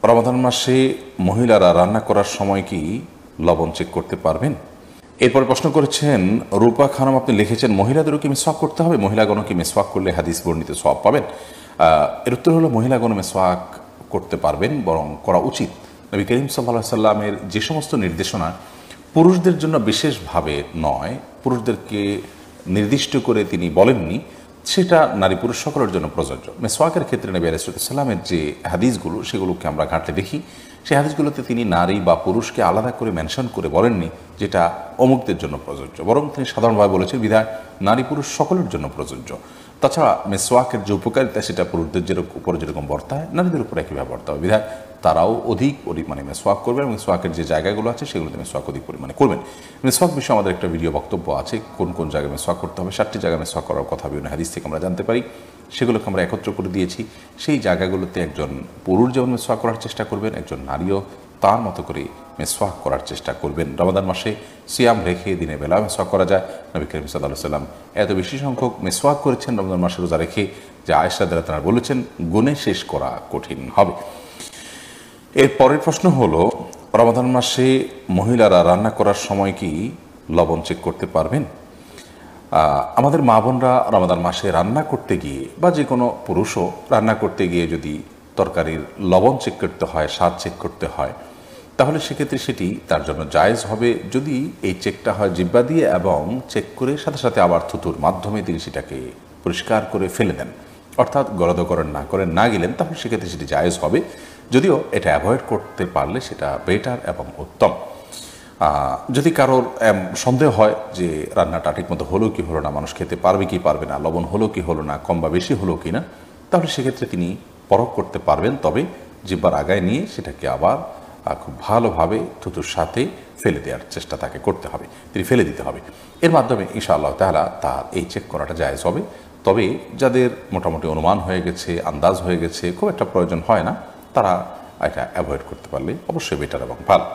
রমাদান মাসে মহিলারা রান্না করার সময় কি লবণ চেক করতে পারবেন? এরপরে প্রশ্ন করেছেন রূপা খানম, আপনি লিখেছেন মহিলাদেরও কি মিসওয়াক করতে হবে? মহিলাগণও কি মিসওয়াক করলে হাদিস বর্ণিত সওয়াব পাবেন? এর উত্তর হলো মহিলাগণ মিসওয়াক করতে পারবেন, বরং করা উচিত। নবী করিম সাল্লাল্লাহু আলাইহি সাল্লামের যে সমস্ত নির্দেশনা পুরুষদের জন্য বিশেষভাবে নয়, পুরুষদেরকে নির্দিষ্ট করে তিনি বলেননি, সেটা নারী পুরুষ সকলের জন্য প্রযোজ্য। মেসওয়াকের ক্ষেত্রে নবী আলাইহিস সালামের যে হাদিসগুলো সেগুলোকে আমরা ঘাঁটলে দেখি, সেই হাদিসগুলোতে তিনি নারী বা পুরুষকে আলাদা করে মেনশন করে বলেননি যেটা অমুকদের জন্য প্রযোজ্য, বরং তিনি সাধারণভাবে বলেছেন বিধায় নারী পুরুষ সকলের জন্য প্রযোজ্য। তাছাড়া মেসওয়াকের যে উপকারিতা সেটা পুরুষদের উপরে যেরকম বর্তায় নারীদের উপরে একইভাবে বর্তায়, বিধায় তারাও অধিক পরিমাণে মেসওয়াক করবেন এবং মেসওয়াকের যে জায়গাগুলো আছে সেগুলোতে মেসওয়াক অধিক পরিমাণে করবেন। মেসওয়াক বিষয়ে আমাদের একটা ভিডিও বক্তব্য আছে, কোন কোন জায়গায় মেসওয়াক করতে হবে, 7টি জায়গায় মেসওয়াক করার কথা বিভিন্ন হাদিস থেকে আমরা জানতে পারি, সেগুলোকে আমরা একত্র করে দিয়েছি। সেই জায়গাগুলোতে একজন পুরুষ যেমন মেসওয়াক করার চেষ্টা করবেন, একজন নারীও তার মতো করে মেসওয়াক করার চেষ্টা করবেন। রমাদান মাসে সিয়াম রেখে দিনের বেলা মেসওয়াক করা যায়। নবী করিম সাল্লাল্লাহু আলাইহি সাল্লাম এত বেশি সংখ্যক মেসওয়াক করেছেন রমজান মাসে রোজা রেখে যে আয়েশা রাদিয়াল্লাহু আনহা বলেছেন গুণে শেষ করা কঠিন হবে। এর পরের প্রশ্ন হলো রমাদান মাসে মহিলারা রান্না করার সময় কি লবণ চেক করতে পারবেন? আমাদের মা বোনরা রমাদান মাসে রান্না করতে গিয়ে বা যে কোনো পুরুষও রান্না করতে গিয়ে যদি তরকারির লবণ চেক করতে হয়, স্বাদ চেক করতে হয়, তাহলে সেক্ষেত্রে সেটি তার জন্য জায়েজ হবে যদি এই চেকটা হয় জিহ্বা দিয়ে এবং চেক করে সাথে সাথে আবার থুতুর মাধ্যমে তিনি সেটাকে পরিষ্কার করে ফেলে দেন, অর্থাৎ গলদকরণ না গেলেন, তাহলে সেক্ষেত্রে সেটি জায়েজ হবে। যদিও এটা অ্যাভয়েড করতে পারলে সেটা বেটার এবং উত্তম। যদি কারোর সন্দেহ হয় যে রান্নাটা ঠিকমতো হলো কি হলো না, মানুষ খেতে পারবে কি পারবে না, লবণ হলো কি হলো না, কম বা বেশি হলো কি না, তাহলে সেক্ষেত্রে তিনি পরখ করতে পারবেন। তবে জিহ্বার আগায় নিয়ে সেটাকে আবার খুব ভালোভাবে থুতুর সাথে ফেলে দেওয়ার চেষ্টা তাকে করতে হবে, তিনি ফেলে দিতে হবে। এর মাধ্যমে ইনশাআল্লাহ তাআলা তার এই চেক করাটা জায়েজ হবে। তবে যাদের মোটামুটি অনুমান হয়ে গেছে, আন্দাজ হয়ে গেছে, খুব একটা প্রয়োজন হয় না, তারা এটা অ্যাভয়েড করতে পারলে অবশ্যই বেটার এবং ভালো।